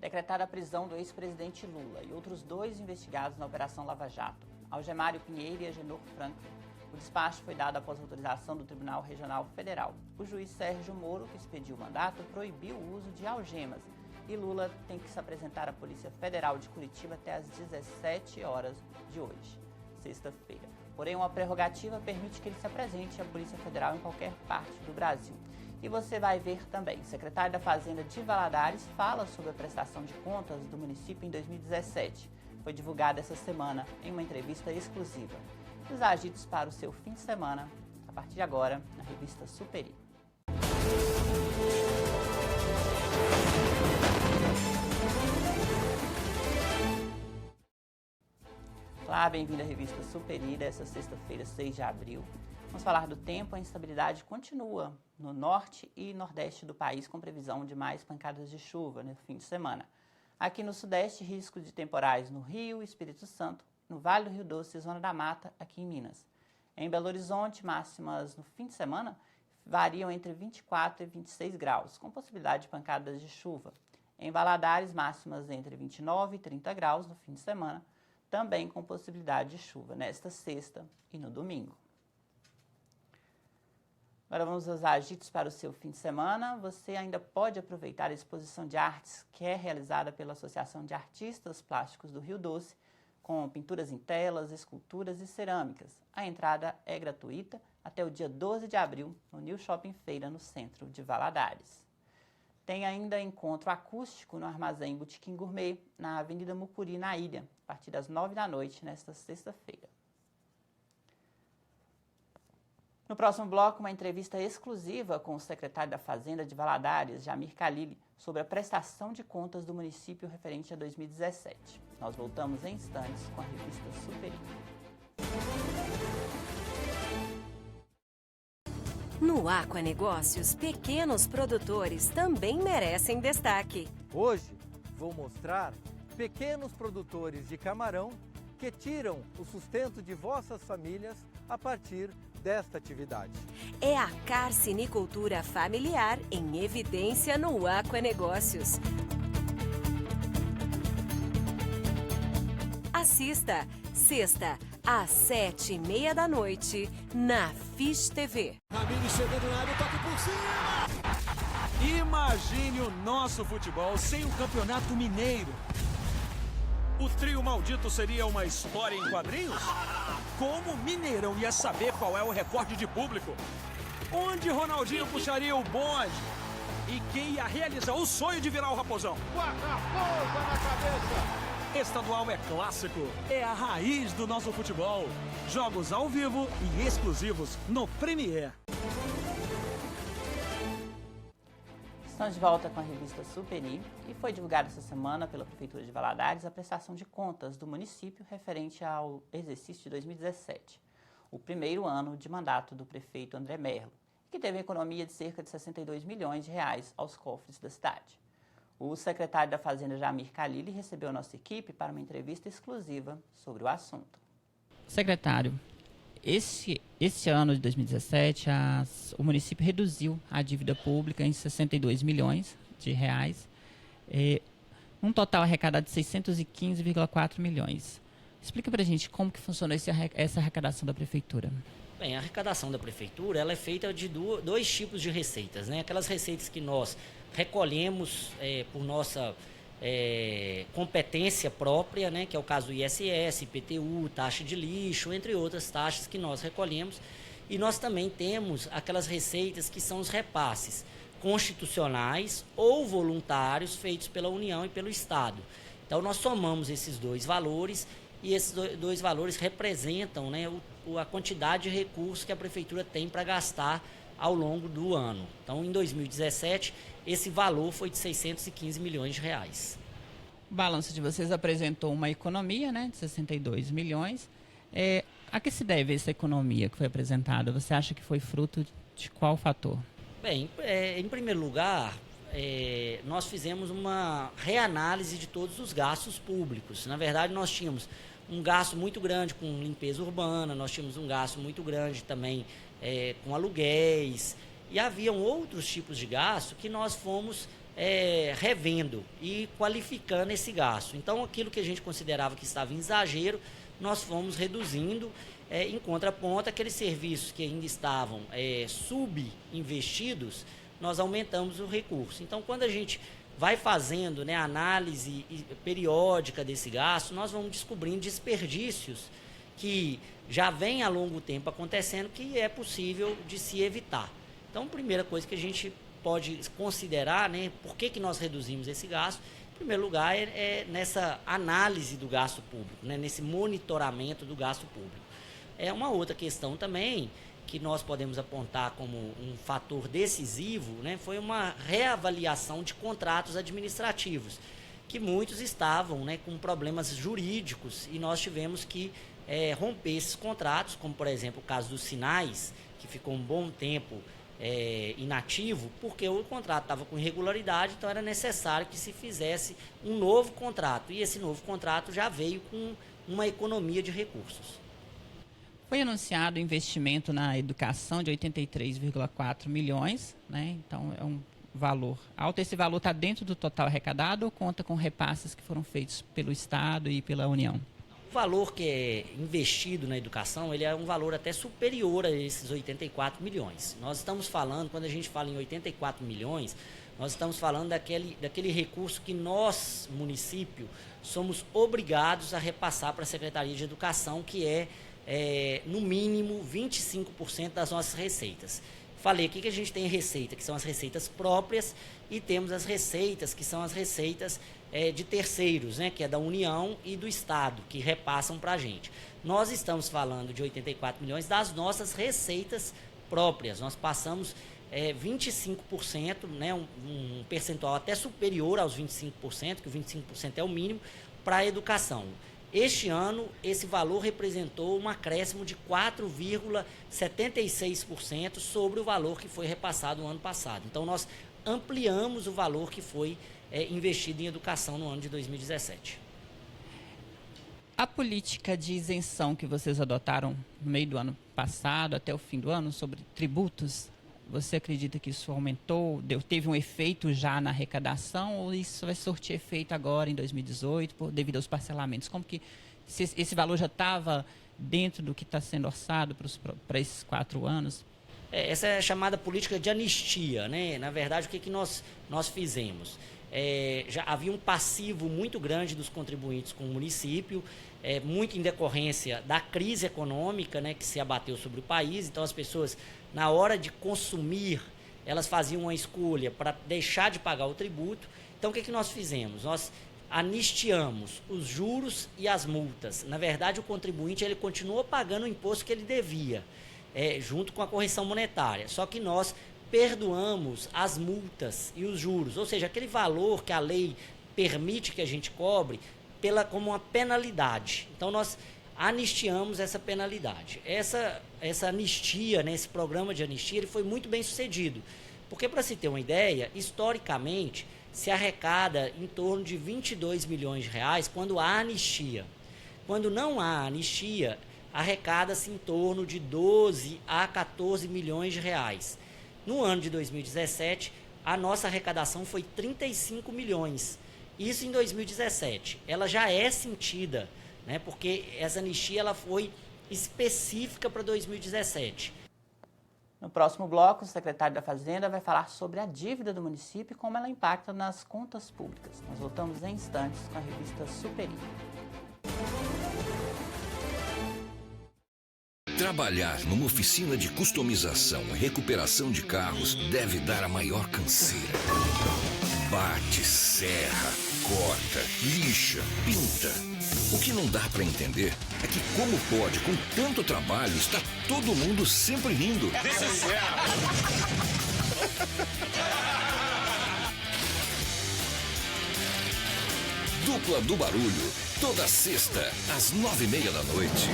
decretada a prisão do ex-presidente Lula e outros 2 investigados na Operação Lava Jato, Algemário Pinheiro e Agenor Franklin. O despacho foi dado após autorização do Tribunal Regional Federal. O juiz Sérgio Moro, que expediu o mandato, proibiu o uso de algemas e Lula tem que se apresentar à Polícia Federal de Curitiba até às 17 horas de hoje, sexta-feira. Porém, uma prerrogativa permite que ele se apresente à Polícia Federal em qualquer parte do Brasil. E você vai ver também, o secretário da Fazenda de Valadares fala sobre a prestação de contas do município em 2017. Foi divulgada essa semana em uma entrevista exclusiva. Os agitos para o seu fim de semana, a partir de agora, na revista Superi. Olá, bem-vindo à revista Superi dessa sexta-feira, 6 de abril. Vamos falar do tempo. A instabilidade continua no norte e nordeste do país, com previsão de mais pancadas de chuva no fim de semana. Aqui no sudeste, risco de temporais no Rio, Espírito Santo, no Vale do Rio Doce e Zona da Mata, aqui em Minas. Em Belo Horizonte, máximas no fim de semana variam entre 24 e 26 graus, com possibilidade de pancadas de chuva. Em Valadares, máximas entre 29 e 30 graus no fim de semana, também com possibilidade de chuva nesta sexta e no domingo. Agora vamos aos agitos para o seu fim de semana. Você ainda pode aproveitar a exposição de artes que é realizada pela Associação de Artistas Plásticos do Rio Doce, com pinturas em telas, esculturas e cerâmicas. A entrada é gratuita até o dia 12 de abril no New Shopping Feira, no centro de Valadares. Tem ainda encontro acústico no Armazém Botequim Gourmet, na Avenida Mucuri, na Ilha, a partir das 9 da noite, nesta sexta-feira. No próximo bloco, uma entrevista exclusiva com o secretário da Fazenda de Valadares, Jamir Khalili, sobre a prestação de contas do município referente a 2017. Nós voltamos em instantes com a revista Superi. No Aquanegócios, pequenos produtores também merecem destaque. Hoje vou mostrar pequenos produtores de camarão que tiram o sustento de vossas famílias a partir desta atividade. É a carcinicultura familiar em evidência no Aquanegócios. Assista, sexta, às 7h30 da noite, na Fish TV. Ramires chegando na área, toque por cima! Imagine o nosso futebol sem o Campeonato Mineiro. O trio maldito seria uma história em quadrinhos? Como o Mineirão ia saber qual é o recorde de público? Onde Ronaldinho puxaria o bonde? E quem ia realizar o sonho de virar o Raposão? Com a raposa na cabeça! Estadual é clássico, é a raiz do nosso futebol. Jogos ao vivo e exclusivos no Premiere. Estamos de volta com a revista Superi e foi divulgada essa semana pela Prefeitura de Valadares a prestação de contas do município referente ao exercício de 2017, o primeiro ano de mandato do prefeito André Merlo, que teve economia de cerca de 62 milhões de reais aos cofres da cidade. O secretário da Fazenda, Jamir Khalili, recebeu a nossa equipe para uma entrevista exclusiva sobre o assunto. Secretário, esse ano de 2017, o município reduziu a dívida pública em 62 milhões de reais, um total arrecadado de 615,4 milhões. Explica para a gente como que funcionou essa arrecadação da Prefeitura. Bem, a arrecadação da Prefeitura ela é feita de dois tipos de receitas, né? Aquelas receitas que nós recolhemos por nossa competência própria, né? Que é o caso do ISS, IPTU, taxa de lixo, entre outras taxas que nós recolhemos. E nós também temos aquelas receitas que são os repasses constitucionais ou voluntários feitos pela União e pelo Estado. Então, nós somamos esses dois valores e esses dois valores representam, né, a quantidade de recursos que a Prefeitura tem para gastar ao longo do ano. Então, em 2017, esse valor foi de 615 milhões de reais. O balanço de vocês apresentou uma economia, né, de 62 milhões. A que se deve essa economia que foi apresentada? Você acha que foi fruto de qual fator? Bem, em primeiro lugar, nós fizemos uma reanálise de todos os gastos públicos. Na verdade, nós tínhamos um gasto muito grande com limpeza urbana, nós tínhamos um gasto muito grande também com aluguéis, e haviam outros tipos de gasto que nós fomos revendo e qualificando esse gasto. Então, aquilo que a gente considerava que estava em exagero, nós fomos reduzindo, em contraponto, aqueles serviços que ainda estavam subinvestidos, nós aumentamos o recurso. Então, quando a gente vai fazendo, né, a análise periódica desse gasto, nós vamos descobrindo desperdícios que já vem há longo tempo acontecendo, que é possível de se evitar. Então, a primeira coisa que a gente pode considerar, né, por que nós reduzimos esse gasto, em primeiro lugar, é nessa análise do gasto público, né, nesse monitoramento do gasto público. É uma outra questão também que nós podemos apontar como um fator decisivo, né, foi uma reavaliação de contratos administrativos, que muitos estavam, né, com problemas jurídicos e nós tivemos que romper esses contratos, como por exemplo o caso dos Sinais, que ficou um bom tempo inativo, porque o contrato estava com irregularidade, então era necessário que se fizesse um novo contrato, e esse novo contrato já veio com uma economia de recursos. Foi anunciado investimento na educação de 83,4 milhões, né? Então é um valor alto. Esse valor está dentro do total arrecadado ou conta com repasses que foram feitos pelo Estado e pela União? O valor que é investido na educação, ele é um valor até superior a esses 84 milhões. Nós estamos falando, quando a gente fala em 84 milhões, nós estamos falando daquele recurso que nós, município, somos obrigados a repassar para a Secretaria de Educação, que no mínimo 25% das nossas receitas. Falei aqui que a gente tem receita, que são as receitas próprias, e temos as receitas, que são as receitas de terceiros, né, que é da União e do Estado, que repassam para a gente. Nós estamos falando de 84 milhões das nossas receitas próprias. Nós passamos 25%, né, um percentual até superior aos 25%, que o 25% é o mínimo, para a educação. Este ano, esse valor representou um acréscimo de 4,76% sobre o valor que foi repassado no ano passado. Então, nós ampliamos o valor que foi investido em educação no ano de 2017. A política de isenção que vocês adotaram no meio do ano passado, até o fim do ano, sobre tributos, você acredita que isso aumentou, teve um efeito já na arrecadação, ou isso vai surtir efeito agora em 2018, devido aos parcelamentos? Como que esse valor já estava dentro do que está sendo orçado para esses 4 anos? Essa é a chamada política de anistia, né? Na verdade, o que nós fizemos? Já havia um passivo muito grande dos contribuintes com o município, muito em decorrência da crise econômica, né, que se abateu sobre o país. Então, as pessoas, na hora de consumir, elas faziam uma escolha para deixar de pagar o tributo. Então, o que nós fizemos? Nós anistiamos os juros e as multas. Na verdade, o contribuinte ele continuou pagando o imposto que ele devia, junto com a correção monetária. Só que nós perdoamos as multas e os juros, ou seja, aquele valor que a lei permite que a gente cobre como uma penalidade. Então, nós anistiamos essa penalidade. Essa anistia, né, esse programa de anistia, ele foi muito bem sucedido, porque, para se ter uma ideia, historicamente, se arrecada em torno de 22 milhões de reais quando há anistia. Quando não há anistia, arrecada-se em torno de 12 a 14 milhões de reais. No ano de 2017, a nossa arrecadação foi 35 milhões. Isso em 2017. Ela já é sentida, né, porque essa anistia ela foi específica para 2017. No próximo bloco, o secretário da Fazenda vai falar sobre a dívida do município e como ela impacta nas contas públicas. Nós voltamos em instantes com a revista Superi. Trabalhar numa oficina de customização e recuperação de carros deve dar a maior canseira. Bate, serra, corta, lixa, pinta. O que não dá para entender é que como pode, com tanto trabalho, está todo mundo sempre rindo. Dupla do Barulho, toda sexta, às 9:30 da noite.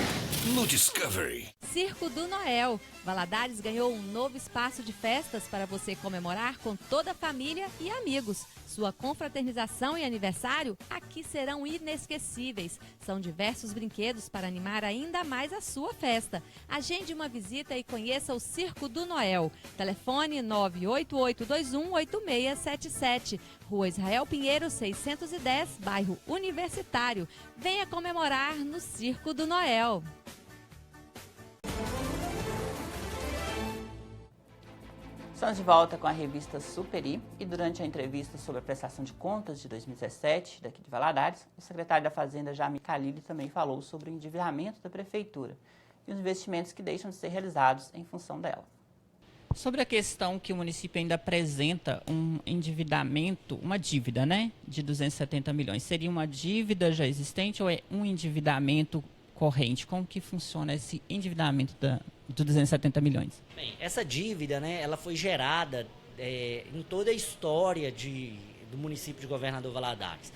no Discovery. Circo do Noel. Valadares ganhou um novo espaço de festas para você comemorar com toda a família e amigos. Sua confraternização e aniversário aqui serão inesquecíveis. São diversos brinquedos para animar ainda mais a sua festa. Agende uma visita e conheça o Circo do Noel. Telefone 988218677. Rua Israel Pinheiro, 610, bairro Universitário. Venha comemorar no Circo do Noel. Estamos de volta com a revista Superi e durante a entrevista sobre a prestação de contas de 2017, daqui de Valadares, o secretário da Fazenda, Jamil Khalili, também falou sobre o endividamento da Prefeitura e os investimentos que deixam de ser realizados em função dela. Sobre a questão que o município ainda apresenta um endividamento, uma dívida, né, de 270 milhões, seria uma dívida já existente ou é um endividamento corrente? Como que funciona esse endividamento de 270 milhões? Bem, essa dívida, né, ela foi gerada em toda a história do município de Governador Valadares.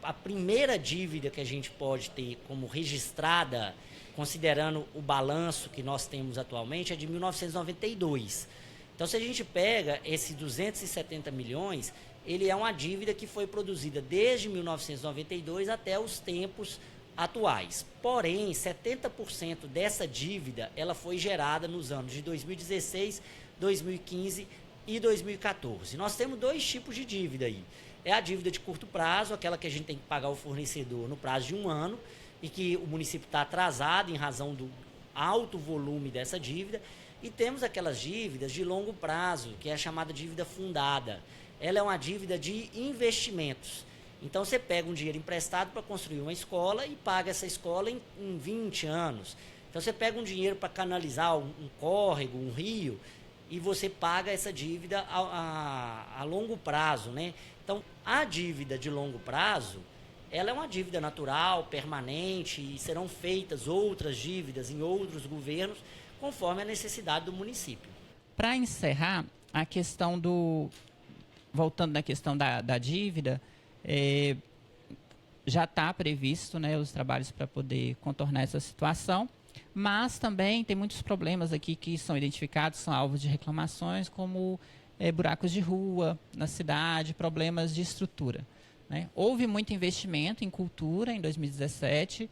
A primeira dívida que a gente pode ter como registrada, considerando o balanço que nós temos atualmente, é de 1992. Então, se a gente pega esses 270 milhões, ele é uma dívida que foi produzida desde 1992 até os tempos atuais. Porém, 70% dessa dívida ela foi gerada nos anos de 2016, 2015 e 2014. Nós temos dois tipos de dívida aí. É a dívida de curto prazo, aquela que a gente tem que pagar o fornecedor no prazo de 1 ano e que o município está atrasado em razão do alto volume dessa dívida. E temos aquelas dívidas de longo prazo, que é a chamada dívida fundada. Ela é uma dívida de investimentos. Então, você pega um dinheiro emprestado para construir uma escola e paga essa escola em 20 anos. Então, você pega um dinheiro para canalizar um córrego, um rio, e você paga essa dívida a longo prazo, né? Então, a dívida de longo prazo, ela é uma dívida natural, permanente, e serão feitas outras dívidas em outros governos, conforme a necessidade do município. Para encerrar, a questão voltando na questão da dívida, já está previsto, né, os trabalhos para poder contornar essa situação, mas também tem muitos problemas aqui que são identificados, são alvos de reclamações, como buracos de rua na cidade, problemas de estrutura, né? Houve muito investimento em cultura em 2017,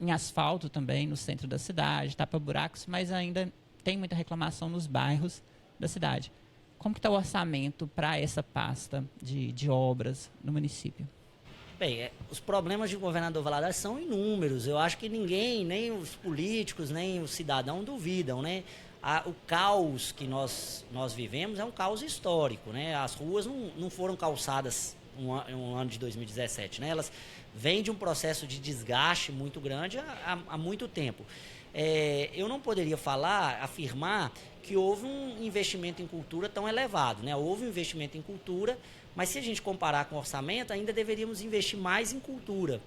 em asfalto também no centro da cidade, tapa-buracos, mas ainda tem muita reclamação nos bairros da cidade. Como que está o orçamento para essa pasta de obras no município? Bem, os problemas de Governador Valadares são inúmeros. Eu acho que ninguém, nem os políticos, nem o cidadão duvidam, né? O caos que nós vivemos é um caos histórico, né? As ruas não foram calçadas um ano de 2017, né? Elas vêm de um processo de desgaste muito grande há muito tempo. Eu não poderia afirmar que houve um investimento em cultura tão elevado, né? Houve um investimento em cultura, mas se a gente comparar com o orçamento, ainda deveríamos investir mais em cultura.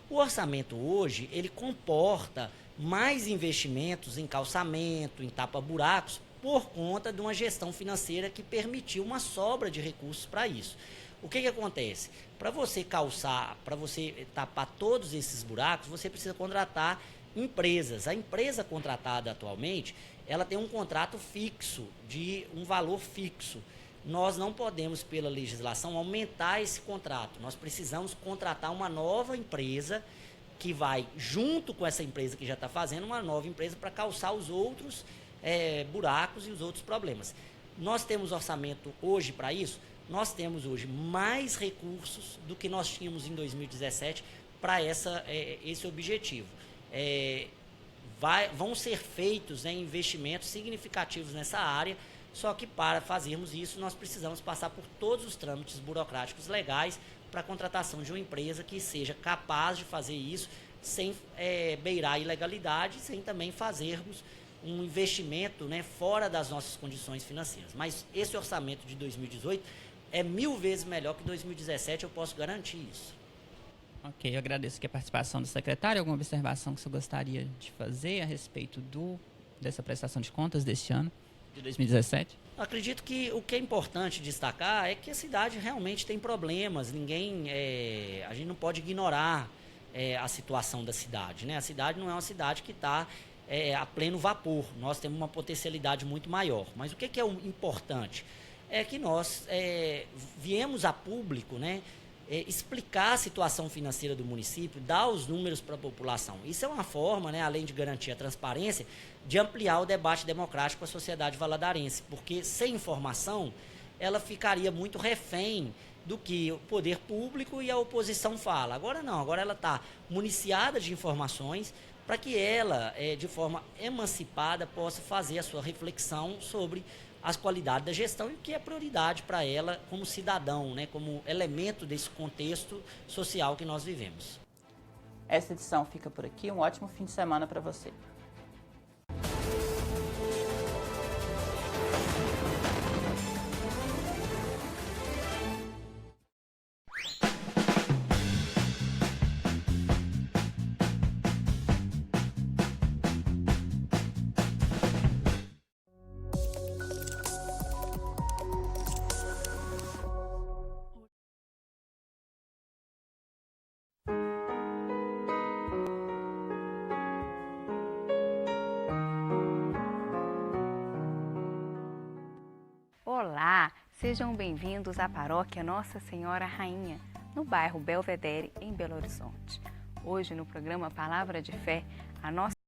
O orçamento hoje, ele comporta mais investimentos em calçamento, em tapa-buracos, por conta de uma gestão financeira que permitiu uma sobra de recursos para isso. O que acontece? Para você calçar, para você tapar todos esses buracos, você precisa contratar empresas. A empresa contratada atualmente, ela tem um contrato fixo, de um valor fixo. Nós não podemos, pela legislação, aumentar esse contrato. Nós precisamos contratar uma nova empresa que vai, junto com essa empresa que já está fazendo, uma nova empresa para calçar os outros buracos e os outros problemas. Nós temos orçamento hoje para isso? Nós temos hoje mais recursos do que nós tínhamos em 2017 para esse objetivo. Vão ser feitos investimentos significativos nessa área, só que para fazermos isso nós precisamos passar por todos os trâmites burocráticos legais para a contratação de uma empresa que seja capaz de fazer isso sem beirar a ilegalidade, sem também fazermos um investimento, né, fora das nossas condições financeiras. Mas esse orçamento de 2018 é 1000 vezes melhor que 2017, eu posso garantir isso. Ok, eu agradeço aqui a participação do secretário. Alguma observação que você gostaria de fazer a respeito dessa prestação de contas deste ano, de 2017? Acredito que o que é importante destacar é que a cidade realmente tem problemas. A gente não pode ignorar a situação da cidade, né? A cidade não é uma cidade que está a pleno vapor, nós temos uma potencialidade muito maior. Mas o que é o importante? É que nós viemos a público, né, explicar a situação financeira do município, dar os números para a população. Isso é uma forma, né, além de garantir a transparência, de ampliar o debate democrático com a sociedade valadarense, porque sem informação ela ficaria muito refém do que o poder público e a oposição fala. Agora não, agora ela está municiada de informações para que ela, de forma emancipada, possa fazer a sua reflexão sobre as qualidades da gestão e o que é prioridade para ela como cidadão, né, como elemento desse contexto social que nós vivemos. Essa edição fica por aqui. Um ótimo fim de semana para você. Olá, sejam bem-vindos à paróquia Nossa Senhora Rainha, no bairro Belvedere, em Belo Horizonte. Hoje, no programa Palavra de Fé, a nossa